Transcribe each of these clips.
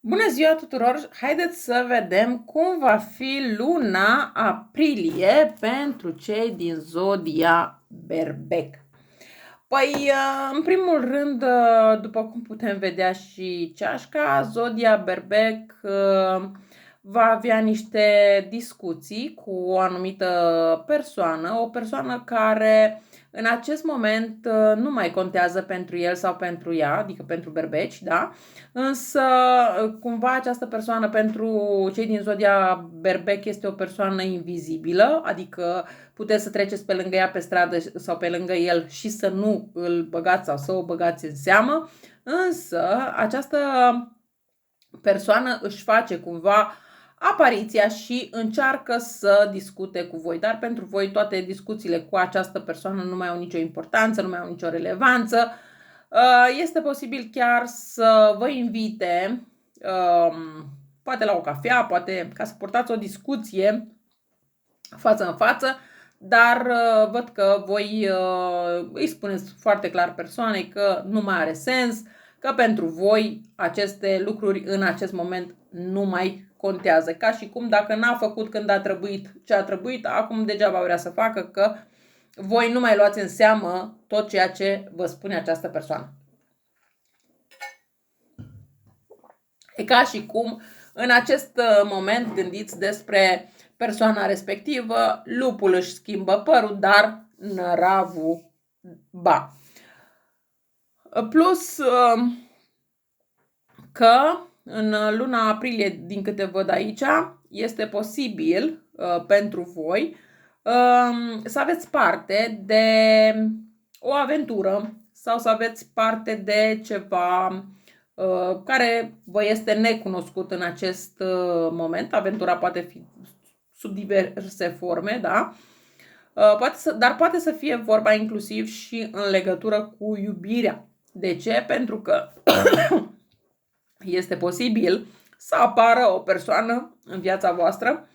Bună ziua tuturor! Haideți să vedem cum va fi luna aprilie pentru cei din zodia Berbec. Păi, în primul rând, după cum putem vedea și ceașca, zodia Berbec va avea niște discuții cu o anumită persoană, o persoană care în acest moment nu mai contează pentru el sau pentru ea, adică pentru berbeci, da? Însă, cumva această persoană pentru cei din zodia Berbec este o persoană invizibilă, adică puteți să treceți pe lângă ea pe stradă sau pe lângă el și să nu îl băgați sau să o băgați în seamă, însă această persoană își face cumva apariția și încearcă să discute cu voi, dar pentru voi toate discuțiile cu această persoană nu mai au nicio importanță, nu mai au nicio relevanță. Este posibil chiar să vă invite, poate la o cafea, poate ca să purtați o discuție față în față, dar văd că voi îi spuneți foarte clar persoanei că nu mai are sens, că pentru voi aceste lucruri în acest moment nu mai contează. Ca și cum dacă n-a făcut când a trebuit ce a trebuit, acum degeaba vrea să facă, că voi nu mai luați în seamă tot ceea ce vă spune această persoană. E ca și cum în acest moment gândiți despre persoana respectivă, lupul își schimbă părul, dar năravul ba. Plus că în luna aprilie, din câte văd aici, este posibil pentru voi să aveți parte de o aventură sau să aveți parte de ceva care vă este necunoscut în acest moment. Aventura poate fi sub diverse forme, da? Dar poate să fie vorba inclusiv și în legătură cu iubirea. De ce? Pentru că este posibil să apară o persoană în viața voastră,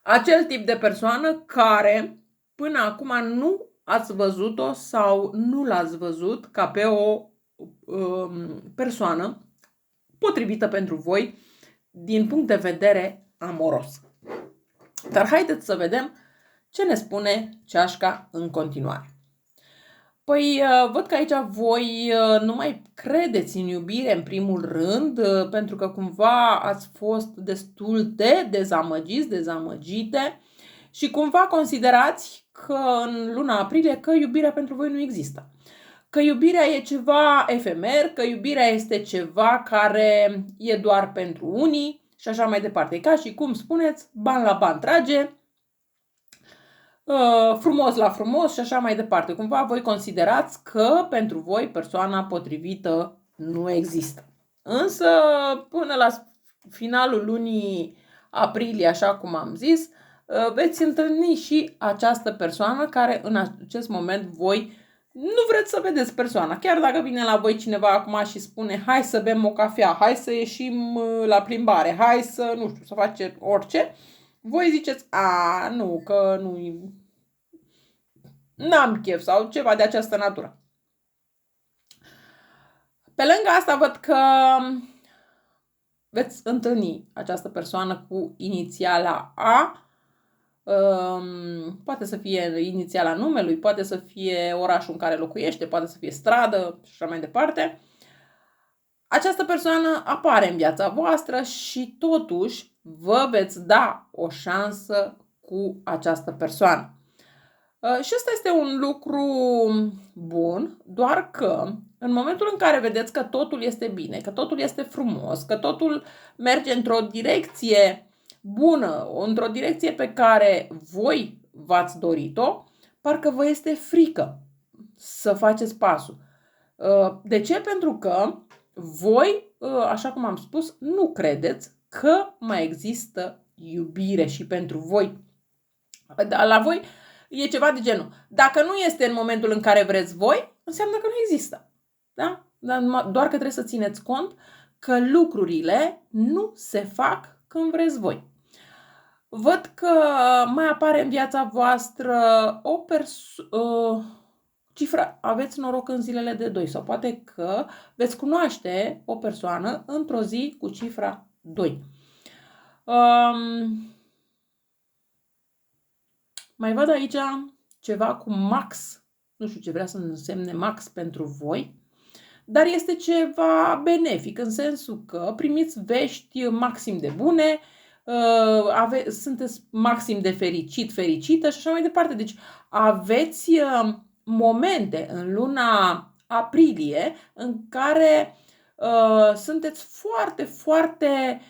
acel tip de persoană care până acum nu ați văzut-o sau nu l-ați văzut ca pe o persoană potrivită pentru voi din punct de vedere amoros. Dar haideți să vedem ce ne spune ceașca în continuare. Păi văd că aici voi nu mai credeți în iubire în primul rând, pentru că cumva ați fost destul de dezamăgiți, dezamăgite și cumva considerați că în luna aprilie că iubirea pentru voi nu există. Că iubirea e ceva efemer, că iubirea este ceva care e doar pentru unii și așa mai departe. E ca și cum spuneți, ban la ban trage, frumos la frumos și așa mai departe. Cumva voi considerați că pentru voi persoana potrivită nu există. Însă până la finalul lunii aprilie, așa cum am zis, veți întâlni și această persoană care în acest moment voi nu vreți să vedeți persoana. Chiar dacă vine la voi cineva acum și spune hai să bem o cafea, hai să ieșim la plimbare, hai să, nu știu, să facem orice, voi ziceți, nu, că nu, n-am chef sau ceva de această natură. Pe lângă asta văd că veți întâlni această persoană cu inițiala A, poate să fie inițiala numelui, poate să fie orașul în care locuiește, poate să fie stradă și așa mai departe. Această persoană apare în viața voastră și totuși vă veți da o șansă cu această persoană. Și ăsta este un lucru bun, doar că în momentul în care vedeți că totul este bine, că totul este frumos, că totul merge într-o direcție bună, într-o direcție pe care voi v-ați dorit-o, parcă vă este frică să faceți pasul. De ce? Pentru că voi, așa cum am spus, nu credeți că mai există iubire și pentru voi. La voi e ceva de genul. Dacă nu este în momentul în care vreți voi, înseamnă că nu există. Da? Doar că trebuie să țineți cont că lucrurile nu se fac când vreți voi. Văd că mai apare în viața voastră cifra, aveți noroc în zilele de 2 sau poate că veți cunoaște o persoană într-o zi cu cifra 2. Mai văd aici ceva cu max, nu știu ce vrea să însemne max pentru voi, dar este ceva benefic în sensul că primiți vești maxim de bune, sunteți maxim de fericit, fericită și așa mai departe. Deci aveți momente în luna aprilie în care sunteți foarte, foarte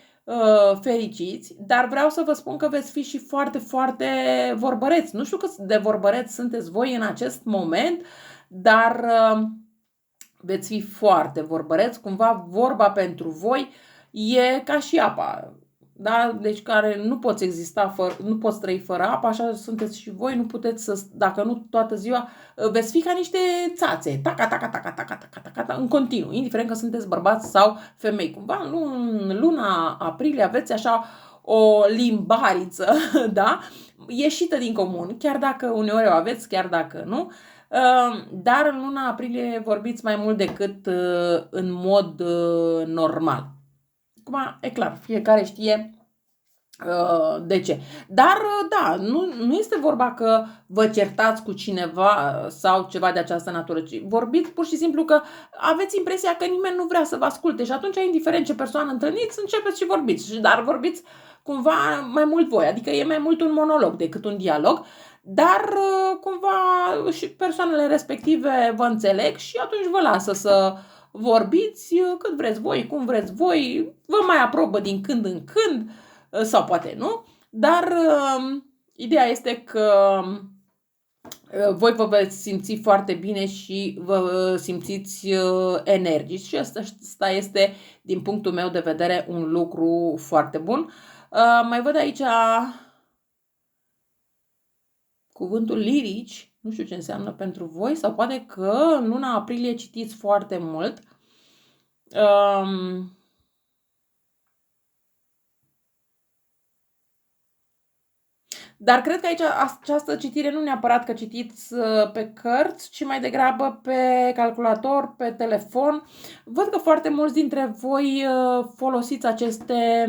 fericiți, dar vreau să vă spun că veți fi și foarte, foarte vorbăreți. Nu știu cât de vorbăreți sunteți voi în acest moment, dar veți fi foarte vorbăreți. Cumva vorba pentru voi e ca și apa. Da? Deci care nu poți exista nu poți trăi fără apă, așa sunteți și voi, nu puteți să, dacă nu toată ziua, veți fi ca niște țațe, taca, taca, taca, taca, taca, taca, în continuu, indiferent că sunteți bărbați sau femei. Cumva în luna aprilie aveți așa o limbariță, da? Ieșită din comun, chiar dacă uneori o aveți, chiar dacă nu, dar în luna aprilie vorbiți mai mult decât în mod normal. Acum, e clar, fiecare știe de ce. Dar, da, nu este vorba că vă certați cu cineva sau ceva de această natură, ci vorbiți pur și simplu că aveți impresia că nimeni nu vrea să vă asculte și atunci, indiferent ce persoană întâlniți, începeți și vorbiți. Dar vorbiți cumva mai mult voi, adică e mai mult un monolog decât un dialog, dar cumva și persoanele respective vă înțeleg și atunci vă lasă să vorbiți cât vreți voi, cum vreți voi, vă mai aprobă din când în când, sau poate nu, dar ideea este că voi vă veți simți foarte bine și vă simțiți energici și asta este, din punctul meu de vedere, un lucru foarte bun. Mai văd aici cuvântul lirici, nu știu ce înseamnă pentru voi, sau poate că în luna aprilie citiți foarte mult. Dar cred că aici această citire nu neapărat că citiți pe cărți, ci mai degrabă pe calculator, pe telefon. Văd că foarte mulți dintre voi folosiți aceste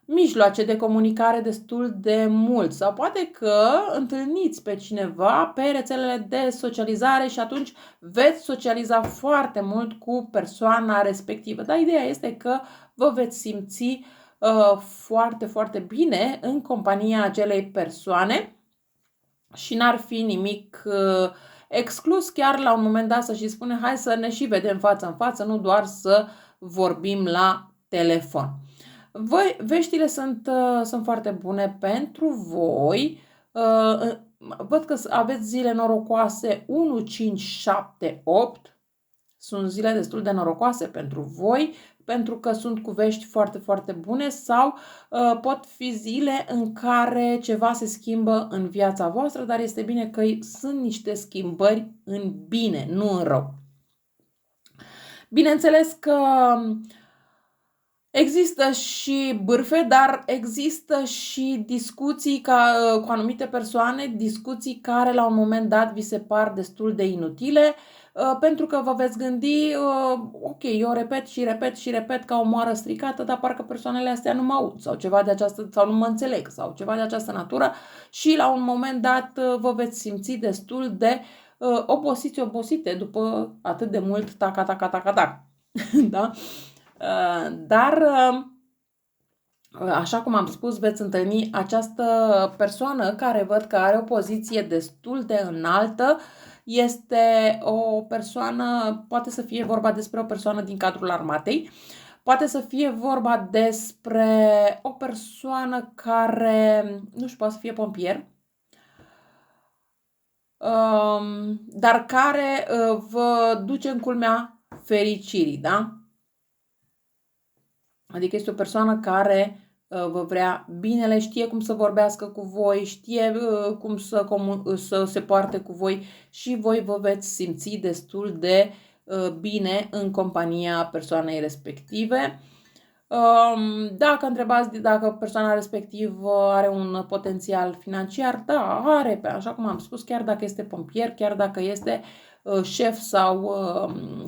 mijloace de comunicare destul de mult sau poate că întâlniți pe cineva pe rețelele de socializare și atunci veți socializa foarte mult cu persoana respectivă. Dar ideea este că vă veți simți foarte, foarte bine în compania acelei persoane și n-ar fi nimic exclus chiar la un moment dat să și spune hai să ne și vedem față în față, nu doar să vorbim la telefon. Veștile sunt foarte bune pentru voi. Văd că aveți zile norocoase 1, 5, 7, 8. Sunt zile destul de norocoase pentru voi, pentru că sunt cu vești foarte, foarte bune sau pot fi zile în care ceva se schimbă în viața voastră, dar este bine că sunt niște schimbări în bine, nu în rău. Bineînțeles că există și bârfe, dar există și discuții cu anumite persoane, discuții care la un moment dat vi se par destul de inutile, pentru că vă veți gândi, ok, eu repet și repet și repet ca o moară stricată, dar parcă persoanele astea nu mă aud sau ceva de această, sau nu mă înțeleg sau ceva de această natură și la un moment dat vă veți simți destul de obosite după atât de mult taca, taca, taca, taca. Da? Dar, așa cum am spus, veți întâlni această persoană care văd că are o poziție destul de înaltă. Este o persoană, poate să fie vorba despre o persoană din cadrul armatei, poate să fie vorba despre o persoană care, nu știu, poate să fie pompier, dar care vă duce în culmea fericirii, da? Adică este o persoană care vă vrea binele, știe cum să vorbească cu voi, știe cum să se poarte cu voi și voi vă veți simți destul de bine în compania persoanei respective. Dacă întrebați dacă persoana respectivă are un potențial financiar, da, are, așa cum am spus, chiar dacă este pompier, chiar dacă este șef sau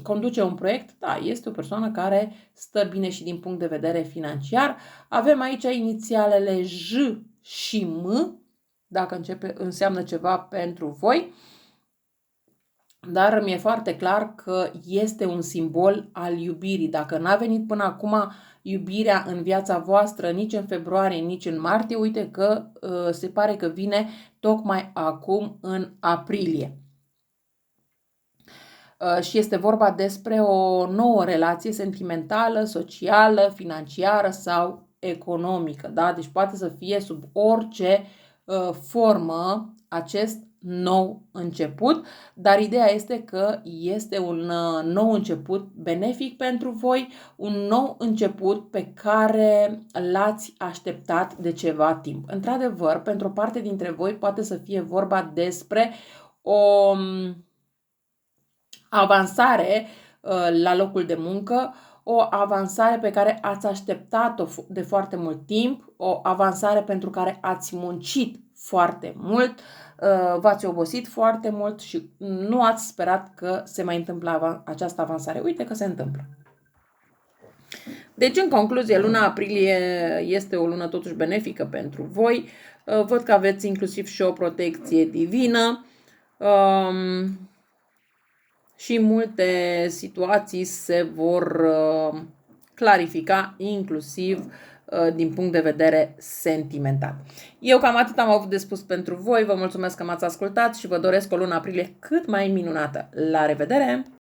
conduce un proiect, da, este o persoană care stă bine și din punct de vedere financiar. Avem aici inițialele J și M, dacă înseamnă ceva pentru voi, dar mi-e foarte clar că este un simbol al iubirii. Dacă n-a venit până acum iubirea în viața voastră nici în februarie, nici în martie, uite că se pare că vine tocmai acum în aprilie. Și este vorba despre o nouă relație sentimentală, socială, financiară sau economică. Da? Deci poate să fie sub orice formă acest nou început, dar ideea este că este un nou început benefic pentru voi, un nou început pe care l-ați așteptat de ceva timp. Într-adevăr, pentru o parte dintre voi poate să fie vorba despre o avansare la locul de muncă, o avansare pe care ați așteptat-o de foarte mult timp, o avansare pentru care ați muncit foarte mult, v-ați obosit foarte mult și nu ați sperat că se mai întâmplă această avansare. Uite că se întâmplă. Deci, în concluzie, luna aprilie este o lună totuși benefică pentru voi. Văd că aveți inclusiv și o protecție divină. Și multe situații se vor clarifica, inclusiv din punct de vedere sentimental. Eu cam atât am avut de spus pentru voi, vă mulțumesc că m-ați ascultat și vă doresc o lună aprilie cât mai minunată. La revedere!